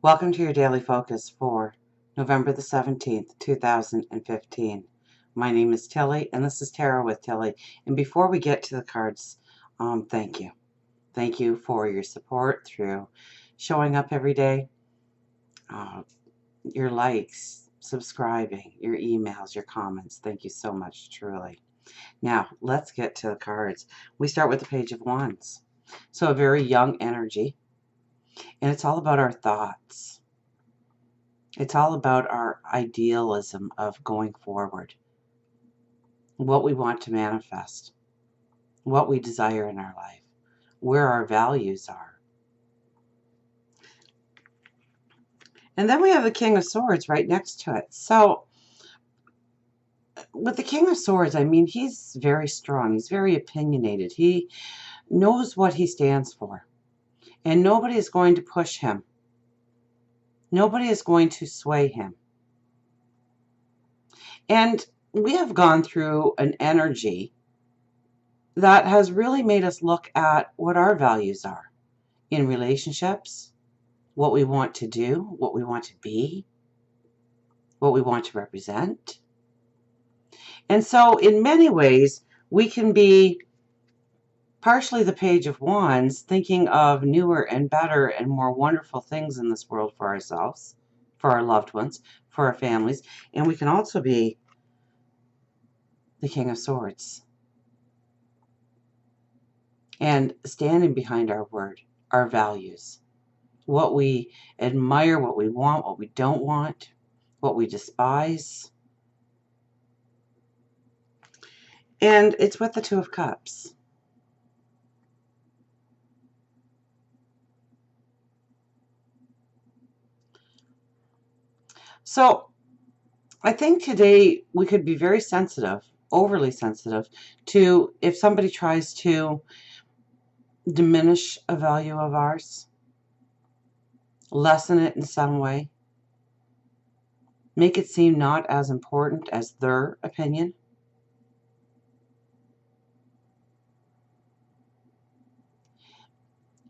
Welcome to your daily focus for November the 17th, 2015. My name is Tilly, and this is Tarot with Tilly. And before we get to the cards, thank you. Thank you for your support through showing up every day, your likes, subscribing, your emails, your comments. Thank you so much, truly. Now, let's get to the cards. We start with the Page of Wands. So a very young energy, and it's all about our thoughts. It's all about our idealism of going forward, what we want to manifest, what we desire in our life, where our values are. And then we have the King of Swords right next to it. So with the King of Swords, I mean, he's very strong. He's very opinionated. He knows what he stands for. And nobody is going to push him. Nobody is going to sway him. And we have gone through an energy that has really made us look at what our values are in relationships, what we want to do, what we want to be, what we want to represent. And so in many ways, we can be partially the Page of Wands, thinking of newer and better and more wonderful things in this world for ourselves, for our loved ones, for our families. And we can also be the King of Swords and standing behind our word, our values, what we admire, what we want, what we don't want, what we despise. And it's with the Two of Cups. So I think today we could be very sensitive, overly sensitive, to if somebody tries to diminish a value of ours, lessen it in some way, make it seem not as important as their opinion.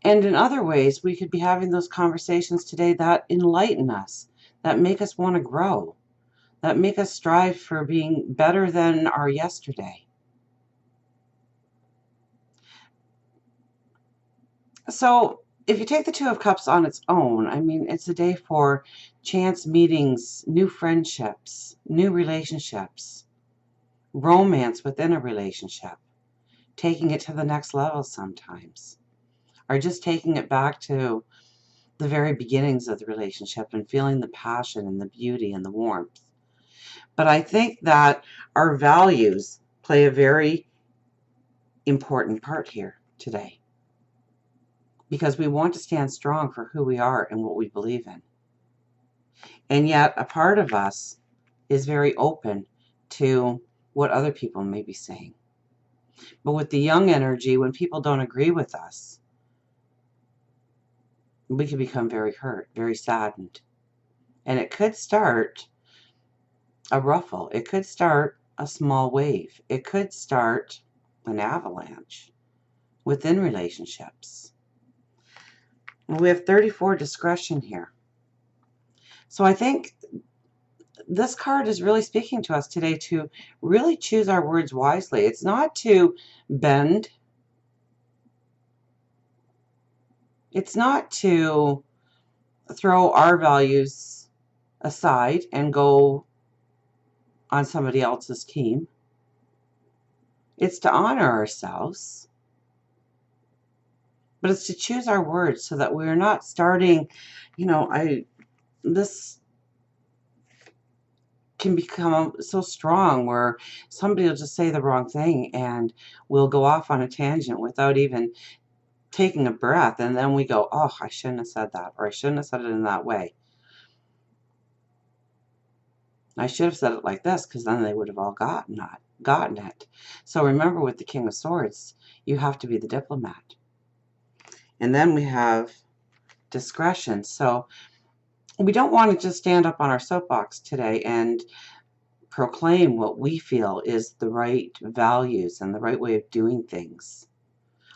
And in other ways, we could be having those conversations today that enlighten us, that make us want to grow, that make us strive for being better than our yesterday. So if you take the Two of Cups on its own, I mean, it's a day for chance meetings, new friendships, new relationships, romance within a relationship, taking it to the next level sometimes, or just taking it back to the very beginnings of the relationship and feeling the passion and the beauty and the warmth. But I think that our values play a very important part here today, because we want to stand strong for who we are and what we believe in. And yet a part of us is very open to what other people may be saying. But with the young energy, when people don't agree with us, we can become very hurt, very saddened. And it could start a ruffle. It could start a small wave. It could start an avalanche within relationships. And we have 34 discretion here. So I think this card is really speaking to us today to really choose our words wisely. It's not to bend. It's not to throw our values aside and go on somebody else's team. It's to honor ourselves. But it's to choose our words so that we're not starting, this can become so strong where somebody will just say the wrong thing and we'll go off on a tangent without even taking a breath, and then we go, oh, I shouldn't have said that, or I shouldn't have said it in that way. I should have said it like this, because then they would have all gotten it. So remember, with the King of Swords, you have to be the diplomat. And then we have discretion. So we don't want to just stand up on our soapbox today and proclaim what we feel is the right values and the right way of doing things.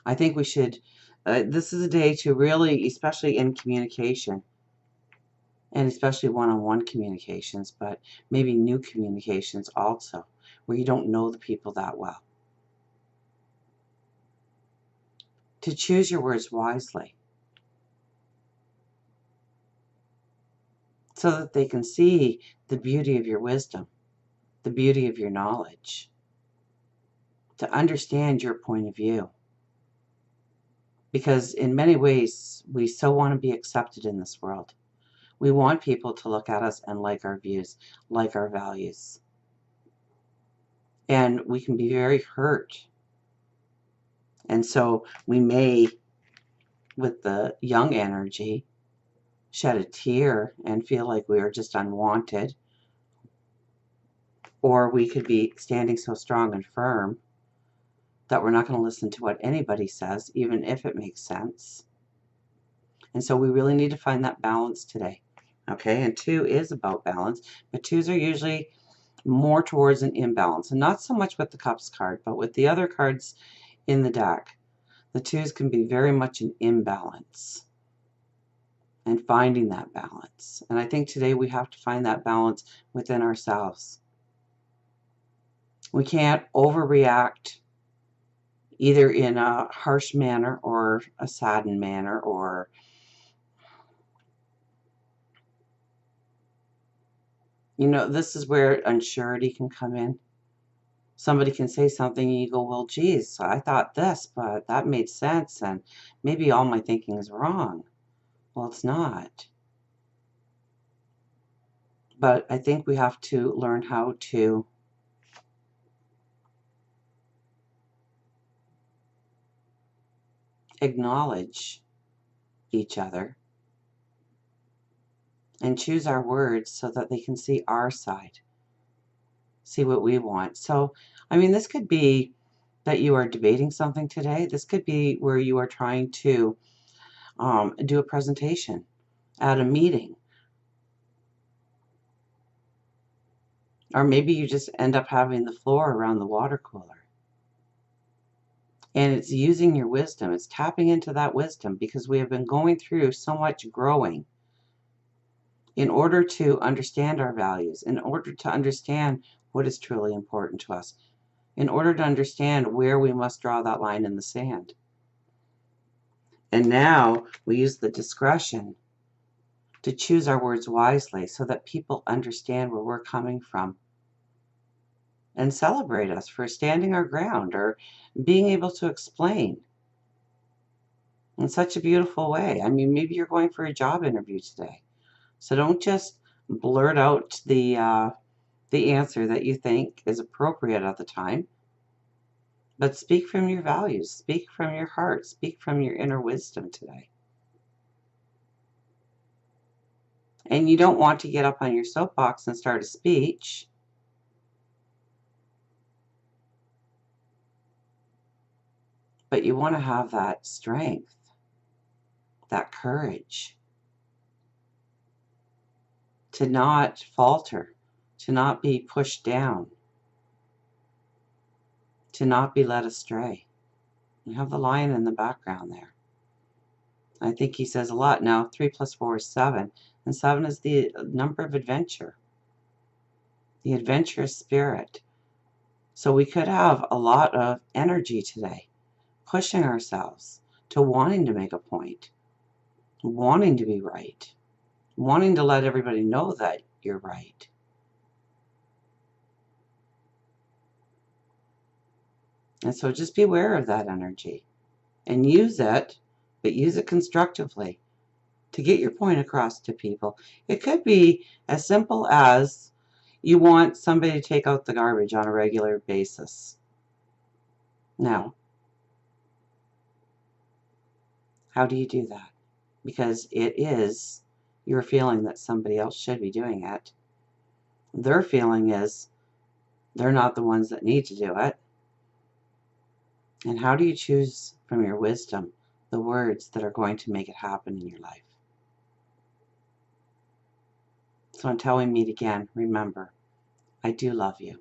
I think we should, this is a day to really, especially in communication, and especially one-on-one communications, but maybe new communications also, where you don't know the people that well. To choose your words wisely so that they can see the beauty of your wisdom, the beauty of your knowledge, to understand your point of view. Because in many ways, we so want to be accepted in this world. We want people to look at us and like our views, like our values. And we can be very hurt. And so we may, with the young energy, shed a tear and feel like we are just unwanted. Or we could be standing so strong and firm that we're not going to listen to what anybody says, even if it makes sense. And so we really need to find that balance today. Okay, and 2 is about balance, but 2s are usually more towards an imbalance, and not so much with the Cups card, but with the other cards in the deck. The 2s can be very much an imbalance, and finding that balance. And I think today we have to find that balance within ourselves. We can't overreact either in a harsh manner or a saddened manner, or this is where unsurety can come in. Somebody can say something and you go, well, geez, I thought this, but that made sense, and maybe all my thinking is wrong. Well, it's not. But I think we have to learn how to acknowledge each other and choose our words so that they can see our side, see what we want. So, I mean, this could be that you are debating something today. This could be where you are trying to do a presentation at a meeting. Or maybe you just end up having the floor around the water cooler. And it's using your wisdom. It's tapping into that wisdom, because we have been going through so much growing in order to understand our values, in order to understand what is truly important to us, in order to understand where we must draw that line in the sand. And now we use the discretion to choose our words wisely so that people understand where we're coming from and celebrate us for standing our ground or being able to explain in such a beautiful way. I mean, maybe you're going for a job interview today, so don't just blurt out the answer that you think is appropriate at the time, but speak from your values, speak from your heart, speak from your inner wisdom today. And you don't want to get up on your soapbox and start a speech. But you want to have that strength, that courage to not falter, to not be pushed down, to not be led astray. You have the lion in the background there. I think he says a lot. Now, 3 + 4 is 7, and 7 is the number of adventure, the adventurous spirit. So we could have a lot of energy today, pushing ourselves to wanting to make a point, wanting to be right, wanting to let everybody know that you're right. And so just be aware of that energy and use it, but use it constructively to get your point across to people. It could be as simple as you want somebody to take out the garbage on a regular basis. Now, how do you do that? Because it is your feeling that somebody else should be doing it. Their feeling is they're not the ones that need to do it. And how do you choose from your wisdom the words that are going to make it happen in your life? So until we meet again, remember, I do love you.